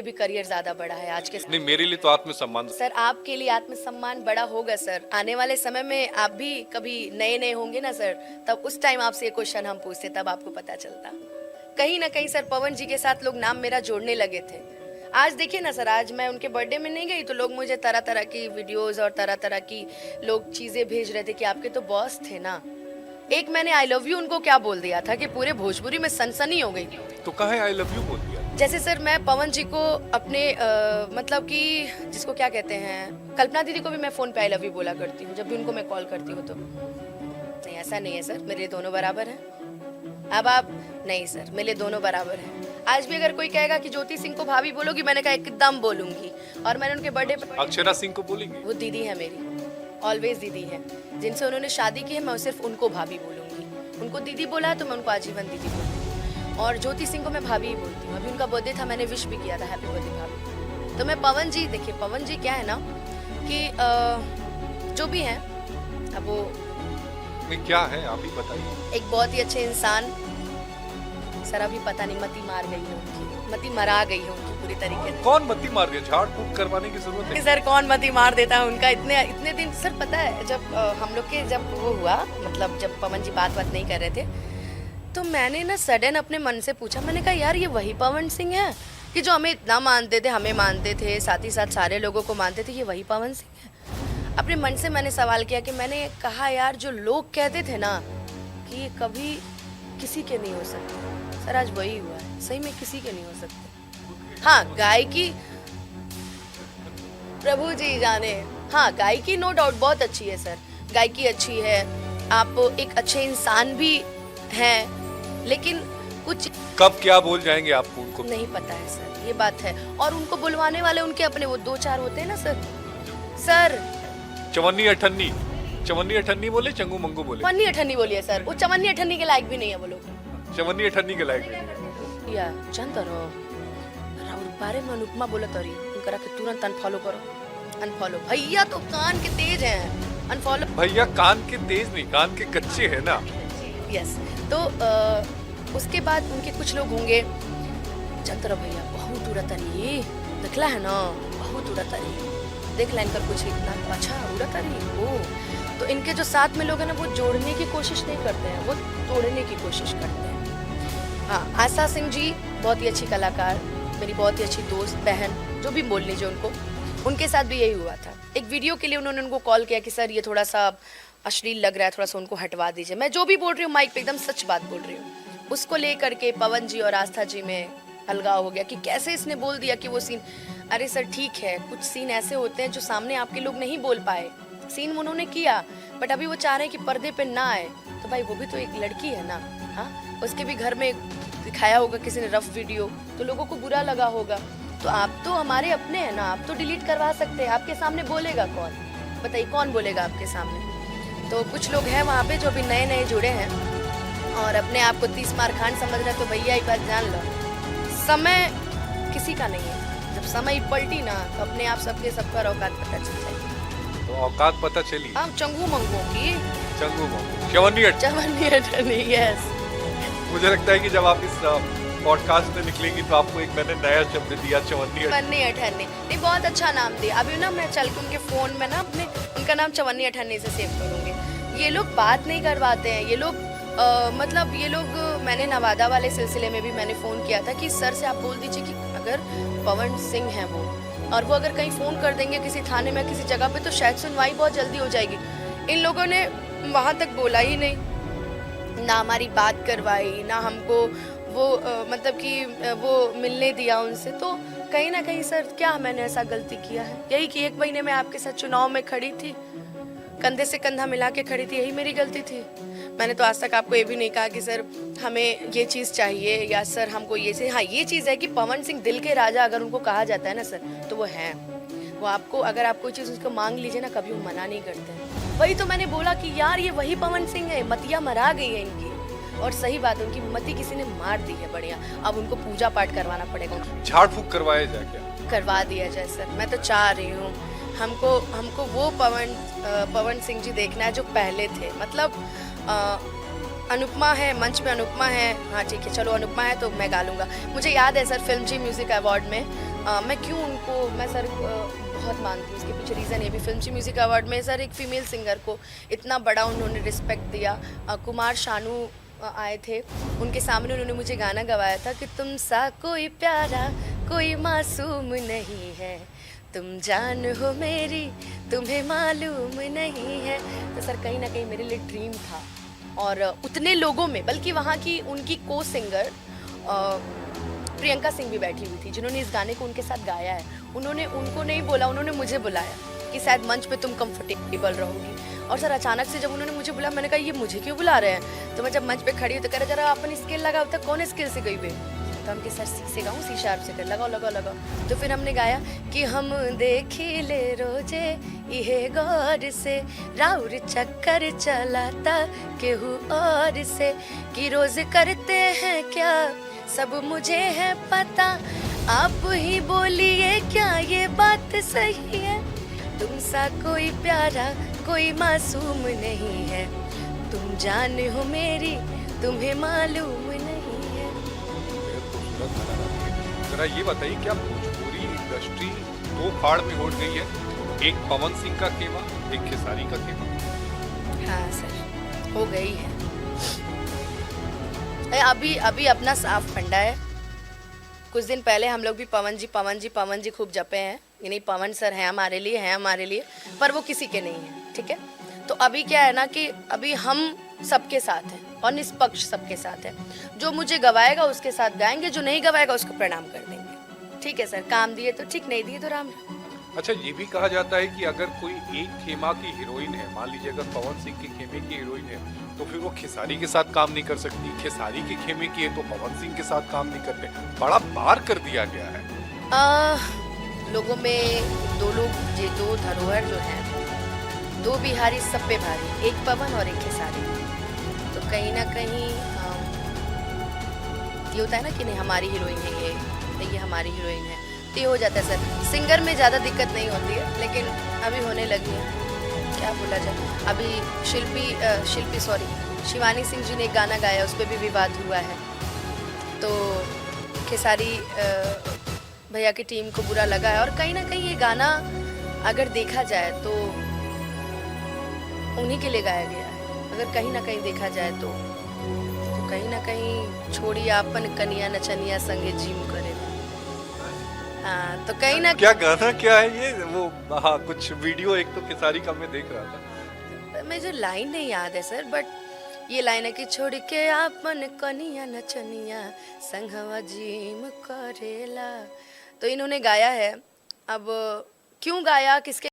भी करियर ज्यादा बड़ा है आज के नहीं, मेरे लिए तो आत्मसम्मान। सर आपके लिए आत्मसम्मान बड़ा होगा सर। आने वाले समय में आप भी कभी नए नए होंगे ना सर, तब उस टाइम आपसे ये क्वेश्चन हम पूछते, तब आपको पता चलता। कहीं ना कहीं सर पवन जी के साथ लोग नाम मेरा जोड़ने लगे थे। आज देखिए ना सर, आज मैं उनके बर्थडे में नहीं गई तो लोग मुझे तरह तरह की वीडियोस और तरह तरह की लोग चीजें भेज रहे थे कि आपके तो बॉस थे ना। एक मैंने आई लव यू उनको क्या बोल दिया था कि पूरे भोजपुरी में सनसनी हो गई। तो कहे आई लव यू बोल दिया। जैसे सर मैं पवन जी को अपने मतलब कि जिसको क्या कहते हैं, कल्पना दीदी को भी मैं फोन पे आई लव यू बोला करती हूँ जब भी उनको मैं कॉल करती हूँ। तो नहीं, ऐसा नहीं है सर, मेरे दोनों बराबर हैं। अब आप नहीं सर, मेरे दोनों बराबर हैं। आज भी अगर कोई कहेगा कि ज्योति सिंह को भाभी बोलोगी, मैंने कहा एकदम बोलूंगी। और मैंने उनके बर्थडे पे अक्षरा सिंह को बोलेंगे? वो दीदी है मेरी, ऑलवेज दीदी है। जिनसे उन्होंने शादी की है मैं सिर्फ उनको भाभी बोलूंगी। उनको दीदी बोला है तो मैं उनको आजीवन दीदी बोलूंगी। और ज्योति सिंह को मैं भाभी ही बोलती हूँ। अभी उनका बर्थडे था, मैंने विश भी किया था हैप्पी बर्थडे भाभी। तो मैं पवन जी, देखिए पवन जी क्या है ना कि जो भी हैं अब वो नहीं, क्या है आप ही बताइए। एक बहुत ही अच्छे इंसान। सर अभी पता नहीं मती मार गई है उनकी, मती मरा गई है उनकी पूरी तरीके से। कौन मत्ती मार गया? झाड़ फूक करवाने की जरूरत है? सर कौन मती मार देता है उनका? इतने इतने दिन सर पता है जब हम लोग के जब वो हुआ, मतलब जब पवन जी बात नहीं कर रहे थे, तो मैंने ना सडन अपने मन से पूछा, मैंने कहा यार ये वही पवन सिंह है कि जो हमें इतना मानते थे, हमें मानते थे, साथ ही साथ सारे लोगों को मानते थे, ये वही पवन सिंह है? अपने मन से मैंने सवाल किया कि मैंने कहा यार जो लोग कहते थे ना कि ये कभी किसी के नहीं हो सकते, सर आज वही हुआ है, सही में किसी के नहीं हो सकते। हाँ गायकी प्रभु जी जाने, हाँ गायकी नो डाउट बहुत अच्छी है सर, गायकी अच्छी है, आप एक अच्छे इंसान भी हैं, लेकिन कुछ कब क्या बोल जाएंगे आपको उनको नहीं पता है सर, ये बात है। और उनको बुलवाने वाले उनके अपने वो दो चार होते हैं ना सर। सर चवन्नी अठन्नी, चवन्नी अठन्नी बोले, चंगू मंगू बोले? चवन्नी अठन्नी बोलिए सर, वो चवन्नी अठन्नी के लायक भी नहीं है वो लोग। चवन्नी अठन्नी के लायक नहीं। या जानता रहो राउर बारे में अनुपमा बोला तरी उनका के तुरंत अनफॉलो करो, अनफॉलो। भैया तो कान के तेज हैं, अनफॉलो। भैया कान के तेज नहीं, कान के कच्चे हैं ना। यस, तो उसके बाद उनके कुछ लोग होंगे, जानता रहो भैया बहुत उड़ता रही, दिखला है ना बहुत उड़ता रही, देख लाइन कर कुछ इतना अच्छा उड़ता रही वो। तो इनके जो साथ में लोग हैं ना वो जोड़ने की कोशिश नहीं करते हैं, वो तोड़ने की कोशिश करते हैं। हाँ आशा सिंह जी बहुत ही अच्छी कलाकार, मेरी बहुत ही अच्छी दोस्त बहन, जो भी बोल लीजिए उनको, उनके साथ भी यही हुआ था। एक वीडियो के लिए उन्होंने उनको कॉल किया कि सर ये थोड़ा सा अश्लील लग रहा है, थोड़ा सा उनको हटवा दीजिए। मैं जो भी बोल रही हूँ माइक पे एकदम सच बात बोल रही हूँ। उसको लेकर के पवन जी और आस्था जी में अलगाव हो गया कि कैसे इसने बोल दिया कि वो सीन। अरे सर ठीक है, कुछ सीन ऐसे होते हैं जो सामने आपके लोग नहीं बोल पाए, सीन उन्होंने किया बट अभी वो चाह रहे हैं कि पर्दे पे ना आए। तो भाई वो भी तो एक लड़की है ना, हाँ उसके भी घर में दिखाया होगा किसी ने रफ वीडियो, तो लोगों को बुरा लगा होगा। तो आप तो हमारे अपने हैं ना, आप तो डिलीट करवा सकते हैं। आपके सामने बोलेगा कौन? बताइए कौन बोलेगा आपके सामने? तो कुछ लोग हैं वहाँ पे जो अभी नए नए जुड़े हैं और अपने आप को 30 मार खान समझ रहे, तो भैया एक बात जान लो, समय किसी का नहीं है। जब समय पलटी ना तो अपने आप सबके सबका औकात पता चल जाएगी। तो औकात पता चली हम चंगू मंगू की, चंगू मंगू, चवन्नी अठन्नी। यस, मुझे लगता है कि जब आप इस पॉडकास्ट में निकलेंगी तो आपको एक मैंने नया शब्द दिया, चवन्नी अठन्नी। नहीं बहुत अच्छा नाम दिया। अभी ना मैं चल के उनके फोन में ना अपने उनका नाम चवन्नी अठन्नी से सेव करूंगी। ये लोग बात नहीं करवाते हैं, ये लोग मतलब ये लोग, मैंने नवादा वाले सिलसिले में भी मैंने फ़ोन किया था कि सर से आप बोल दीजिए कि अगर पवन सिंह हैं वो, और वो अगर कहीं फ़ोन कर देंगे किसी थाने में किसी जगह पे, तो शायद सुनवाई बहुत जल्दी हो जाएगी। इन लोगों ने वहाँ तक बोला ही नहीं, ना हमारी बात करवाई, ना हमको वो मतलब कि वो मिलने दिया उनसे। तो कहीं ना कहीं सर क्या मैंने ऐसा गलती किया है? यही कि 1 महीने में आपके साथ चुनाव में खड़ी थी, कंधे से कंधा मिला के खड़ी थी, यही मेरी गलती थी। मैंने तो आज तक आपको ये भी नहीं कहा कि सर हमें ये चीज़ चाहिए या सर हमको ये से। हाँ ये चीज़ है कि पवन सिंह दिल के राजा अगर उनको कहा जाता है ना सर, तो वो हैं। वो आपको अगर आप कोई चीज़ उसको मांग लीजिए ना, कभी वो मना नहीं करते हैं। वही तो मैंने बोला कि यार ये वही पवन सिंह है, मतिया मरा गई है इनकी। और सही बात है, उनकी मति किसी ने मार दी है बढ़िया। अब उनको पूजा पाठ करवाना पड़ेगा। झाड़ फूक करवाया जाए क्या? करवा दिया जाए सर, मैं तो चाह रही हूँ। हमको वो पवन सिंह जी देखना है जो पहले थे। मतलब अनुपमा है, मंच पे अनुपमा है, हाँ ठीक है चलो अनुपमा है तो मैं गा लूँगा। मुझे याद है सर फिल्म जी म्यूज़िक अवार्ड में मैं क्यों उनको, मैं सर बहुत मानती हूँ, उसके पीछे रीज़न ये भी, फिल्म म्यूज़िक अवार्ड में सर एक फीमेल सिंगर को इतना बड़ा उन्होंने रिस्पेक्ट दिया। कुमार शानू आए थे, उनके सामने उन्होंने मुझे गाना गवाया था कि तुम सा कोई प्यारा कोई मासूम नहीं है, तुम जान हो मेरी तुम्हें मालूम नहीं है। तो सर कहीं ना कहीं मेरे लिए ड्रीम था, और उतने लोगों में, बल्कि वहाँ की उनकी को सिंगर प्रियंका सिंह भी बैठी हुई थी जिन्होंने इस गाने को उनके साथ गाया है। उन्होंने उनको नहीं बोला, उन्होंने मुझे बुलाया कि शायद मंच पे तुम कंफर्टेबल रहोगी। और सर अचानक से जब उन्होंने मुझे बुलाया, मैंने कहा ये मुझे क्यों बुला रहे हैं। तो मैं जब मंच पे खड़ी हुई तो कह रहे जरा अपन स्केल लगाओ, तो कौन स्केल से गई बे। तो हम कि सर सी से गाऊँ, सी शार्प से कर, लगाओ लगाओ लगाओ। तो फिर हमने गाया कि हम देखी ले रोजे इहे गौर से, राउर चक्कर चलाता केहू और से, कि रोज करते हैं क्या सब मुझे है पता, आप ही बोलिए क्या ये बात सही है, तुम सा कोई प्यारा कोई मासूम नहीं है, तुम जान हो मेरी तुम्हें मालूम नहीं है। खूबसूरत गाना गाती है। जरा ये बताइए, क्या भोजपुरी इंडस्ट्री दो फाड़ में उठ गई है, एक पवन सिंह का खेमा, एक खेसारी का खेमा? हाँ सर, हो गई है। अभी अपना साफ फंडा है। कुछ दिन पहले हम लोग भी पवन जी खूब जपे हैं, ये नहीं पवन सर हैं हमारे लिए, पर वो किसी के नहीं है, ठीक है। तो अभी क्या है ना कि अभी हम सबके साथ हैं और निष्पक्ष सबके साथ है। जो मुझे गवाएगा उसके साथ गाएंगे, जो नहीं गवाएगा उसको प्रणाम कर देंगे, ठीक है सर। काम दिए तो ठीक, नहीं दिए तो राम। अच्छा, ये भी कहा जाता है कि अगर कोई एक खेमा की हीरोइन है, मान लीजिए अगर पवन सिंह के खेमे की हीरोइन है, तो फिर वो खेसारी के साथ काम नहीं कर सकती, खेसारी के खेमे की है तो पवन सिंह के साथ काम नहीं करते। बड़ा बार कर दिया गया है। लोगों में दो लोग, ये दो धरोहर जो है, दो बिहारी सब पे भारी, एक पवन और एक खेसारी। तो कहीं ना कहीं ये होता है ना कि नहीं हमारी हीरोइन है ये हमारी हीरोइन है, तो ये हो जाता है सर। सिंगर में ज़्यादा दिक्कत नहीं होती है, लेकिन अभी होने लगी है, क्या बोला जाए। अभी शिवानी सिंह जी ने एक गाना गाया, उस पर भी विवाद हुआ है। तो खेसारी भैया की टीम को बुरा लगा है, और कहीं ना कहीं ये गाना अगर देखा जाए तो उन्हीं के लिए गाया गया है। अगर कहीं ना कहीं देखा जाए तो कहीं ना कहीं छोड़िए अपन कनिया नचनिया संगे जिम करे। हाँ, तो कहीं ना क्या गाना क्या है ये, वो हाँ कुछ वीडियो एक तो खेसारी का मैं देख रहा था, मुझे लाइन नहीं याद है सर, बट ये लाइन है कि छोड़ के आपन कनिया नचनिया संगवा जिम करेला। तो इन्होंने गाया है। अब क्यों गाया, किसके